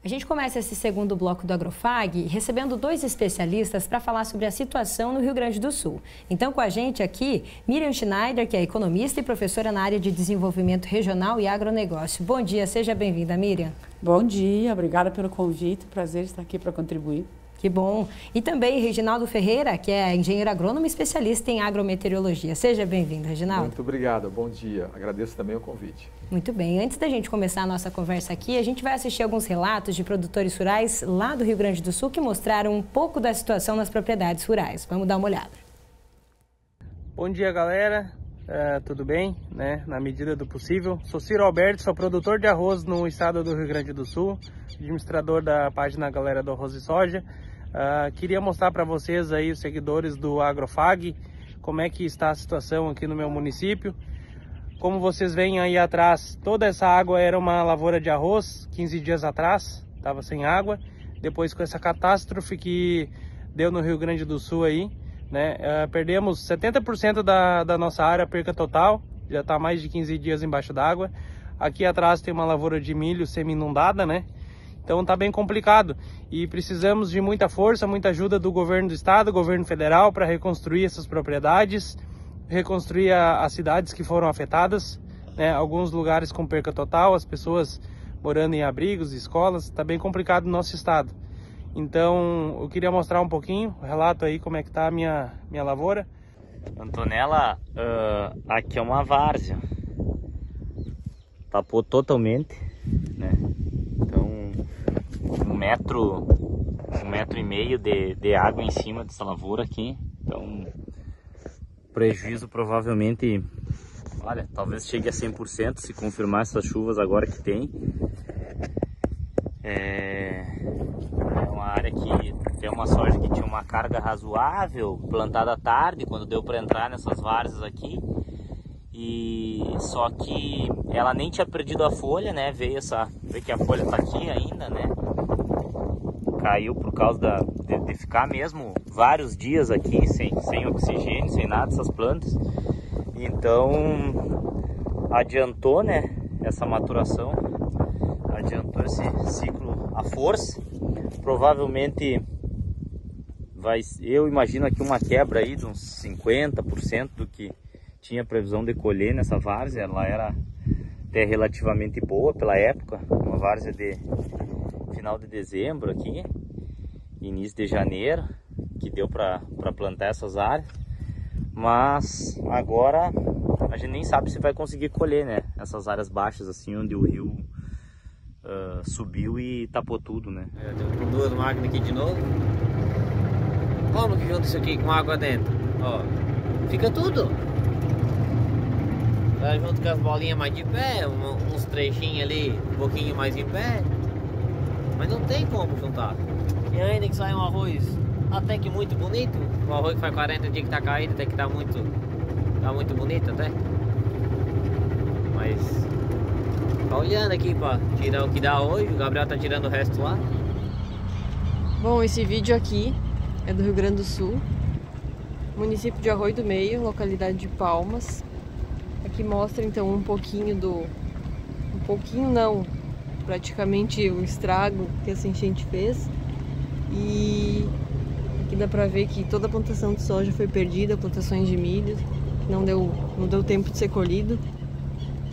A gente começa esse segundo bloco do Agrofag recebendo dois especialistas para falar sobre a situação no Rio Grande do Sul. Então, com a gente aqui, Miriam Schneider, que é economista e professora na área de desenvolvimento regional e agronegócio. Bom dia, seja bem-vinda, Miriam. Bom dia, obrigada pelo convite, prazer estar aqui para contribuir. Que bom. E também Reginaldo Ferreira, que é engenheiro agrônomo e especialista em agrometeorologia. Seja bem-vindo, Reginaldo. Muito obrigado, bom dia. Agradeço também o convite. Muito bem. Antes da gente começar a nossa conversa aqui, a gente vai assistir alguns relatos de produtores rurais lá do Rio Grande do Sul que mostraram um pouco da situação nas propriedades rurais. Vamos dar uma olhada. Bom dia, galera. Tudo bem? Na medida do possível. Sou Ciro Alberto, sou produtor de arroz no estado do Rio Grande do Sul, administrador da página Galera do Arroz e Soja. Queria mostrar para vocês aí, os seguidores do Agrofag, como é que está a situação aqui no meu município. Como vocês veem aí atrás, toda essa água era uma lavoura de arroz, 15 dias atrás, estava sem água. Depois, com essa catástrofe que deu no Rio Grande do Sul aí, perdemos 70% da nossa área, perca total, já está mais de 15 dias embaixo d'água. Aqui atrás tem uma lavoura de milho semi-inundada, Então tá bem complicado e precisamos de muita força, muita ajuda do governo do estado, governo federal para reconstruir essas propriedades, reconstruir as cidades que foram afetadas, alguns lugares com perca total, as pessoas morando em abrigos, escolas, tá bem complicado no nosso estado. Então eu queria mostrar um pouquinho, o relato aí como é que tá a minha lavoura. Antonella, aqui é uma várzea, tapou totalmente, Então um metro e meio de água em cima dessa lavoura aqui. Então prejuízo provavelmente, olha, talvez chegue a 100% se confirmar essas chuvas agora que tem. É uma área que tem uma soja que tinha uma carga razoável, plantada à tarde, quando deu para entrar nessas várzeas aqui. E só que ela nem tinha perdido a folha, vê que a folha tá aqui ainda, Caiu por causa de ficar mesmo vários dias aqui sem oxigênio, sem nada, essas plantas. Então adiantou, essa maturação, adiantou esse ciclo à força. Provavelmente eu imagino aqui uma quebra aí de uns 50% do que tinha previsão de colher nessa várzea. Ela era até relativamente boa pela época, uma várzea de final de dezembro aqui, início de janeiro, que deu para plantar essas áreas. Mas agora a gente nem sabe se vai conseguir colher, essas áreas baixas assim, onde o rio subiu e tapou tudo, Estamos com duas máquinas aqui de novo. Como que junta isso aqui com água dentro? Ó, fica tudo. Tá junto com as bolinhas mais de pé, uns trechinhos ali, um pouquinho mais em pé. Mas não tem como juntar. E ainda que sai um arroz até que muito bonito. O arroz que faz 40 dias que tá caído, até que tá muito bonito até. Mas tá olhando aqui pra tirar o que dá hoje. O Gabriel tá tirando o resto lá. Bom, esse vídeo aqui é do Rio Grande do Sul, município de Arroio do Meio, localidade de Palmas. Aqui mostra então um pouquinho praticamente o estrago que essa enchente fez. E aqui dá pra ver que toda a plantação de soja foi perdida, plantações de milho, não deu tempo de ser colhido.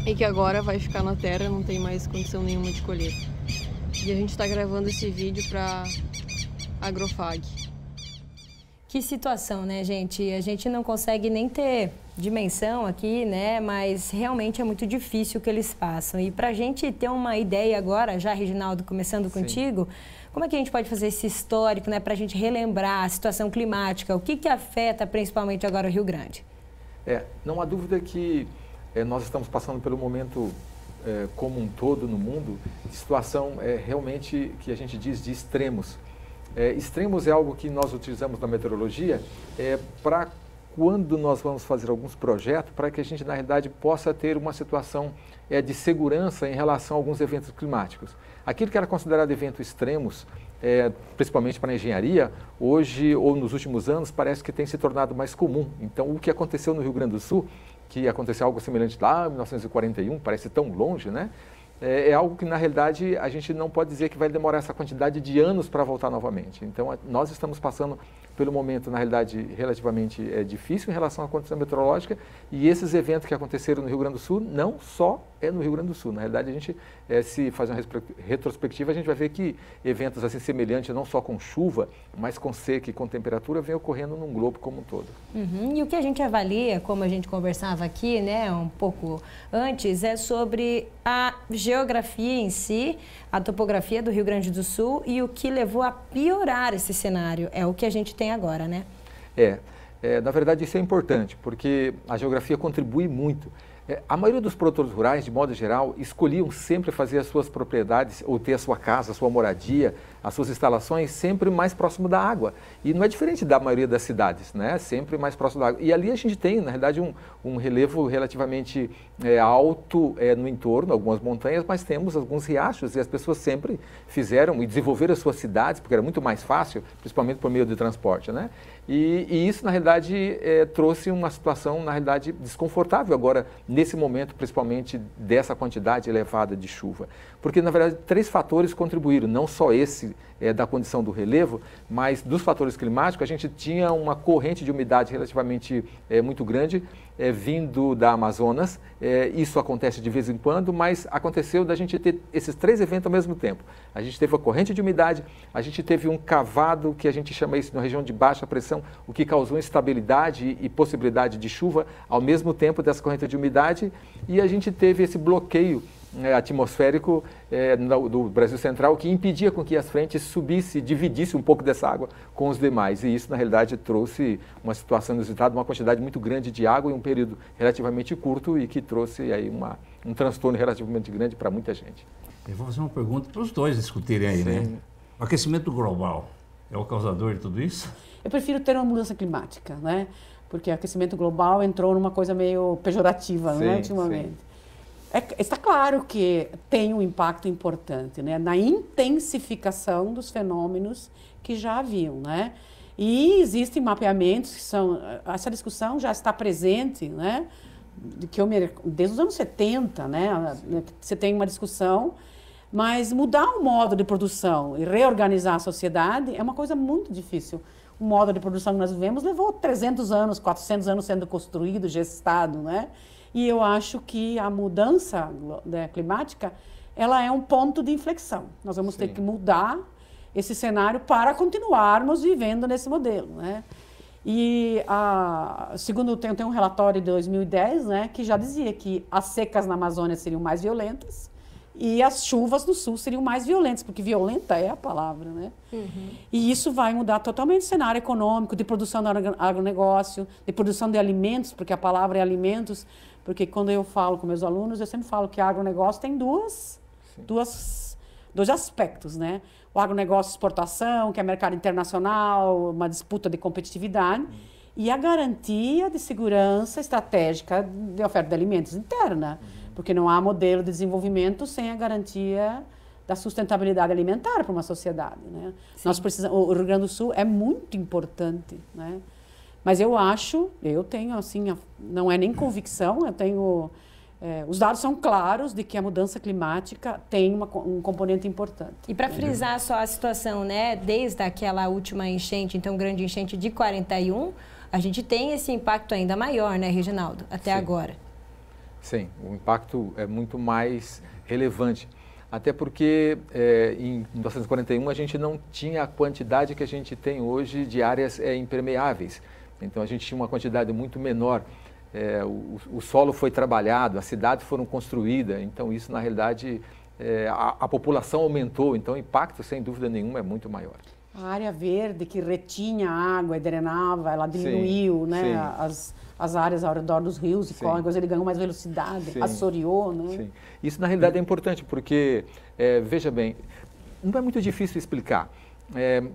E que agora vai ficar na terra, não tem mais condição nenhuma de colher. E a gente está gravando esse vídeo para Agrofag. Que situação, gente? A gente não consegue nem ter dimensão aqui, mas realmente é muito difícil o que eles passam. E para a gente ter uma ideia agora, já, Reginaldo, começando contigo, como é que a gente pode fazer esse histórico, para a gente relembrar a situação climática, o que afeta principalmente agora o Rio Grande? Não há dúvida que nós estamos passando pelo momento como um todo no mundo, de situação realmente que a gente diz de extremos. Extremos é algo que nós utilizamos na meteorologia para quando nós vamos fazer alguns projetos, para que a gente, na realidade, possa ter uma situação de segurança em relação a alguns eventos climáticos. Aquilo que era considerado eventos extremos, principalmente para a engenharia, hoje ou nos últimos anos, parece que tem se tornado mais comum. Então, o que aconteceu no Rio Grande do Sul, que aconteceu algo semelhante lá em 1941, parece tão longe, é algo que, na realidade, a gente não pode dizer que vai demorar essa quantidade de anos para voltar novamente. Então, nós estamos passando pelo momento, na realidade, relativamente difícil em relação à condição meteorológica, e esses eventos que aconteceram no Rio Grande do Sul, não só no Rio Grande do Sul. Na realidade, a gente, se fazer uma retrospectiva, a gente vai ver que eventos assim semelhantes, não só com chuva, mas com seca e com temperatura, vem ocorrendo num globo como um todo. E o que a gente avalia, como a gente conversava aqui, né, um pouco antes, é sobre a geografia em si, a topografia do Rio Grande do Sul e o que levou a piorar esse cenário. É o que a gente tem agora, né? Na verdade, isso é importante, porque a geografia contribui muito. A maioria dos produtores rurais, de modo geral, escolhiam sempre fazer as suas propriedades, ou ter a sua casa, a sua moradia, as suas instalações sempre mais próximo da água. E não é diferente da maioria das cidades, né? Sempre mais próximo da água. E ali a gente tem, na realidade, um relevo relativamente alto no entorno, algumas montanhas, mas temos alguns riachos e as pessoas sempre fizeram e desenvolveram as suas cidades, porque era muito mais fácil, principalmente por meio de transporte, né? E isso, na realidade, trouxe uma situação, na realidade, desconfortável agora, nesse momento, principalmente dessa quantidade elevada de chuva. Porque, na verdade, 3 fatores contribuíram, não só esse da condição do relevo, mas dos fatores climáticos, a gente tinha uma corrente de umidade relativamente muito grande, vindo da Amazonas. Isso acontece de vez em quando, mas aconteceu da gente ter esses 3 eventos ao mesmo tempo. A gente teve a corrente de umidade, a gente teve um cavado, que a gente chama isso na região de baixa pressão, o que causou instabilidade e possibilidade de chuva ao mesmo tempo dessa corrente de umidade, e a gente teve esse bloqueio atmosférico do Brasil Central, que impedia com que as frentes subissem, dividissem um pouco dessa água com os demais. E isso, na realidade, trouxe uma situação inusitada, uma quantidade muito grande de água em um período relativamente curto e que trouxe aí um transtorno relativamente grande para muita gente. Eu vou fazer uma pergunta para os dois discutirem aí, né? O aquecimento global é o causador de tudo isso? Eu prefiro ter uma mudança climática, né? Porque o aquecimento global entrou numa coisa meio pejorativa, né, ultimamente. Está claro que tem um impacto importante, né, na intensificação dos fenômenos que já haviam, né? E existem mapeamentos que são... Essa discussão já está presente, né? Desde os anos 70, né? Você tem uma discussão, mas mudar o modo de produção e reorganizar a sociedade é uma coisa muito difícil. O modo de produção que nós vivemos levou 300 anos, 400 anos sendo construído, gestado, né? E eu acho que a mudança climática, ela é um ponto de inflexão. Nós vamos ter que mudar esse cenário para continuarmos vivendo nesse modelo, né? E, segundo tem um relatório de 2010, né, que já dizia que as secas na Amazônia seriam mais violentas e as chuvas no sul seriam mais violentas, porque violenta é a palavra, né? E isso vai mudar totalmente o cenário econômico, de produção do agronegócio, de produção de alimentos, porque a palavra é alimentos, porque quando eu falo com meus alunos, eu sempre falo que agronegócio tem dois aspectos, né? O agronegócio exportação, que é mercado internacional, uma disputa de competitividade, e a garantia de segurança estratégica de oferta de alimentos interna, porque não há modelo de desenvolvimento sem a garantia da sustentabilidade alimentar para uma sociedade, né? Nós precisamos, o Rio Grande do Sul é muito importante, né? Mas eu tenho assim, não é nem convicção, eu tenho... os dados são claros de que a mudança climática tem um componente importante. E para frisar só a situação, né, desde aquela última enchente, então grande enchente de 41, a gente tem esse impacto ainda maior, né, Reginaldo, até agora. Sim, o impacto é muito mais relevante. Até porque em 1941 a gente não tinha a quantidade que a gente tem hoje de áreas impermeáveis. Então a gente tinha uma quantidade muito menor. O solo foi trabalhado, as cidades foram construídas, então isso na realidade a população aumentou, então o impacto sem dúvida nenhuma é muito maior. A área verde que retinha a água e drenava, ela diminuiu, né? As áreas ao redor dos rios e córregos, ele ganhou mais velocidade, assoreou, né? Sim. Isso na realidade é importante porque, veja bem, não é muito difícil explicar.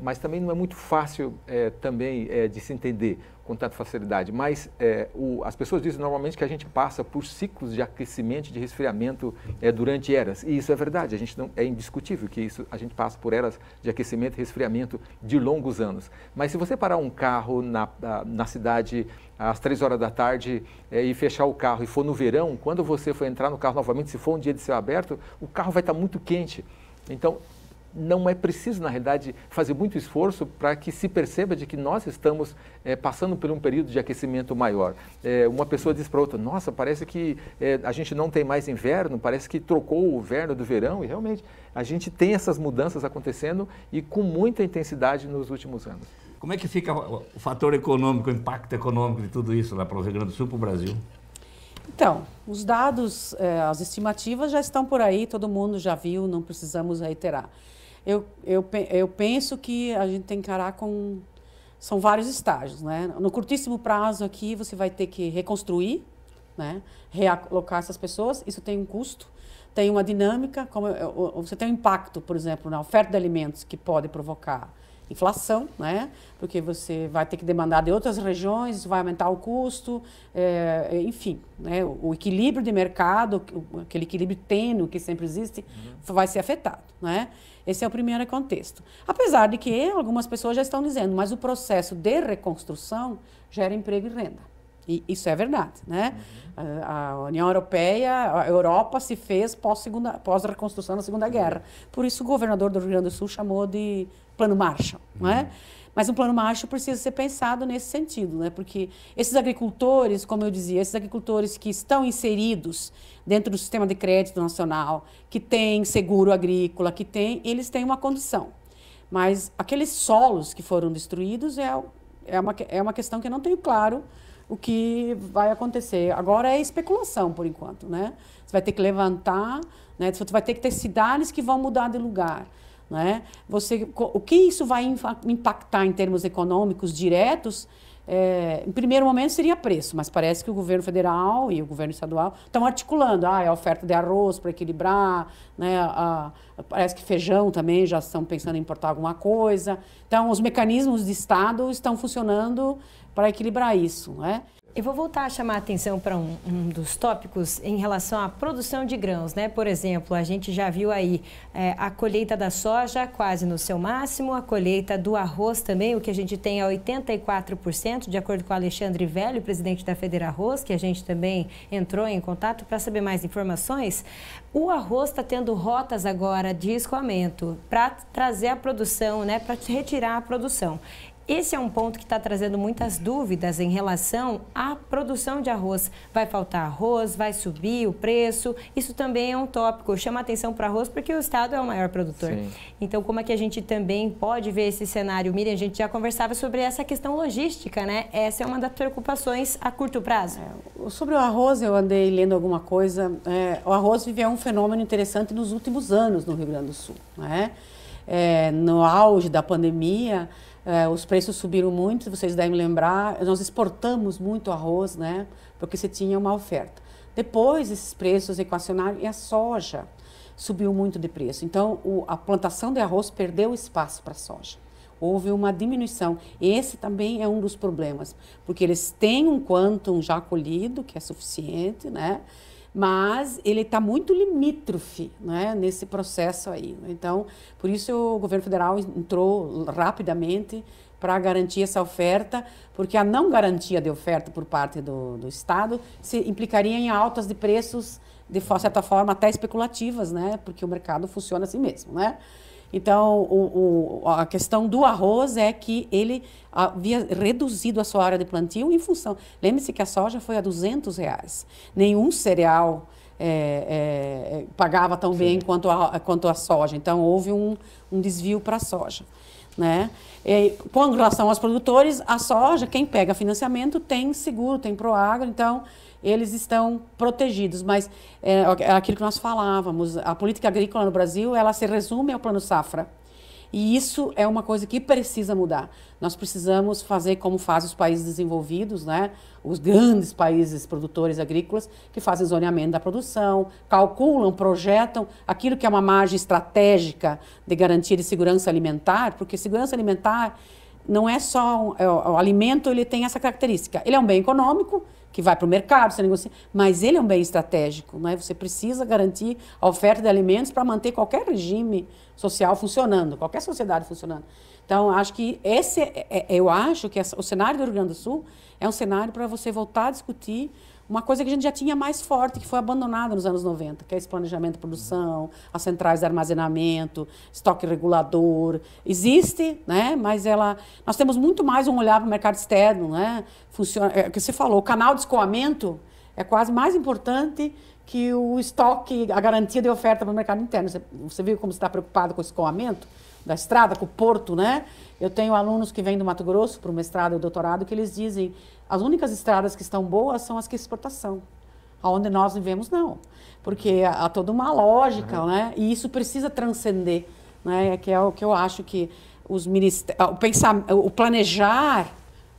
mas também não é muito fácil também de se entender com tanta facilidade. Mas as pessoas dizem normalmente que a gente passa por ciclos de aquecimento e de resfriamento durante eras. E isso é verdade, é indiscutível que a gente passa por eras de aquecimento e resfriamento de longos anos. Mas se você parar um carro na cidade às 3 horas da tarde e fechar o carro e for no verão, quando você for entrar no carro novamente, se for um dia de céu aberto, o carro vai estar muito quente. Então, não é preciso, na realidade, fazer muito esforço para que se perceba de que nós estamos passando por um período de aquecimento maior. Uma pessoa diz para outra, nossa, parece que a gente não tem mais inverno, parece que trocou o inverno do verão, e realmente a gente tem essas mudanças acontecendo e com muita intensidade nos últimos anos. Como é que fica o fator econômico, o impacto econômico de tudo isso lá para o Rio Grande do Sul, para o Brasil? Então, os dados, as estimativas já estão por aí, todo mundo já viu, não precisamos reiterar. Eu penso que a gente tem que encarar com... São vários estágios, né? No curtíssimo prazo aqui, você vai ter que reconstruir, né? Realocar essas pessoas, isso tem um custo, tem uma dinâmica, você tem um impacto, por exemplo, na oferta de alimentos que pode provocar inflação, né? Porque você vai ter que demandar de outras regiões, isso vai aumentar o custo, enfim, né? O equilíbrio de mercado, aquele equilíbrio tênue que sempre existe, vai ser afetado, né? Esse é o primeiro contexto. Apesar de que algumas pessoas já estão dizendo, mas o processo de reconstrução gera emprego e renda. E isso é verdade, né? A União Europeia, a Europa se fez pós-reconstrução da Segunda Guerra. Por isso o governador do Rio Grande do Sul chamou de Plano Marshall, né? Mas um Plano Marshall precisa ser pensado nesse sentido, né? Porque esses agricultores, como eu dizia, esses agricultores que estão inseridos dentro do sistema de crédito nacional, que têm seguro agrícola, eles têm uma condição. Mas aqueles solos que foram destruídos é uma questão que eu não tenho claro o que vai acontecer. Agora é especulação, por enquanto, né? Você vai ter que levantar, né? Você vai ter que ter cidades que vão mudar de lugar, né? O que isso vai impactar em termos econômicos diretos, em primeiro momento seria preço, mas parece que o governo federal e o governo estadual estão articulando a oferta de arroz para equilibrar, né? Parece que feijão também já estão pensando em importar alguma coisa. Então, os mecanismos de Estado estão funcionando para equilibrar isso, né? Eu vou voltar a chamar a atenção para um dos tópicos em relação à produção de grãos, né? Por exemplo, a gente já viu aí a colheita da soja quase no seu máximo, a colheita do arroz também, o que a gente tem é 84%, de acordo com o Alexandre Velho, presidente da Federarroz, que a gente também entrou em contato para saber mais informações. O arroz está tendo rotas agora de escoamento para trazer a produção, né? Para retirar a produção. Esse é um ponto que está trazendo muitas dúvidas em relação à produção de arroz. Vai faltar arroz, vai subir o preço, isso também é um tópico. Chama atenção para o arroz porque o Estado é o maior produtor. Sim. Então, como é que a gente também pode ver esse cenário? Miriam, a gente já conversava sobre essa questão logística, né? Essa é uma das preocupações a curto prazo. Sobre o arroz, eu andei lendo alguma coisa. O arroz viveu um fenômeno interessante nos últimos anos no Rio Grande do Sul, né? No auge da pandemia, os preços subiram muito, vocês devem lembrar, nós exportamos muito arroz, né? Porque você tinha uma oferta. Depois, esses preços equacionaram e a soja subiu muito de preço. Então, a plantação de arroz perdeu espaço para a soja. Houve uma diminuição. Esse também é um dos problemas, porque eles têm um quantum já colhido, que é suficiente, né? Mas ele está muito limítrofe, né, nesse processo aí. Então, por isso o governo federal entrou rapidamente para garantir essa oferta, porque a não garantia de oferta por parte do Estado implicaria em altas de preços, de certa forma, até especulativas, né, porque o mercado funciona assim mesmo, né? Então, a questão do arroz é que ele havia reduzido a sua área de plantio em função... Lembre-se que a soja foi a R$200. Nenhum cereal pagava tão bem quanto a soja. Então, houve um desvio para a soja, né? Com relação aos produtores, a soja, quem pega financiamento tem seguro, tem Proagro, então... eles estão protegidos, mas é aquilo que nós falávamos, a política agrícola no Brasil, ela se resume ao Plano Safra. E isso é uma coisa que precisa mudar. Nós precisamos fazer como fazem os países desenvolvidos, né? Os grandes países produtores agrícolas, que fazem zoneamento da produção, calculam, projetam aquilo que é uma margem estratégica de garantia de segurança alimentar, porque segurança alimentar não é só... o alimento, ele tem essa característica. Ele é um bem econômico, que vai para o mercado, você negocia, mas ele é um bem estratégico, né? Você precisa garantir a oferta de alimentos para manter qualquer regime social funcionando, qualquer sociedade funcionando. Então, acho que eu acho que o cenário do Rio Grande do Sul é um cenário para você voltar a discutir uma coisa que a gente já tinha mais forte, que foi abandonada nos anos 90, que é esse planejamento de produção, as centrais de armazenamento, estoque regulador. Existe, né? Mas nós temos muito mais um olhar para o mercado externo, né? Funciona, é o que você falou, o canal de escoamento é quase mais importante que o estoque, a garantia de oferta para o mercado interno. Você viu como você está preocupado com o escoamento da estrada, com o porto, né? Eu tenho alunos que vêm do Mato Grosso para o mestrado e o doutorado que eles dizem as únicas estradas que estão boas são as que exportação. Aonde nós vivemos, não. Porque há toda uma lógica, né? E isso precisa transcender, né? Que é o que eu acho que o planejar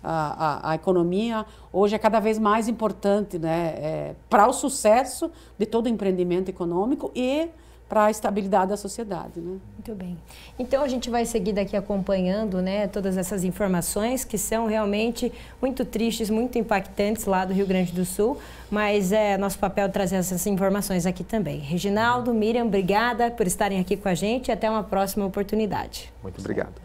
a economia hoje é cada vez mais importante, né? Para o sucesso de todo empreendimento econômico e para a estabilidade da sociedade, né? Muito bem. Então a gente vai seguir daqui acompanhando, né, todas essas informações que são realmente muito tristes, muito impactantes lá do Rio Grande do Sul, mas é nosso papel trazer essas informações aqui também. Reginaldo, Miriam, obrigada por estarem aqui com a gente e até uma próxima oportunidade. Muito obrigado.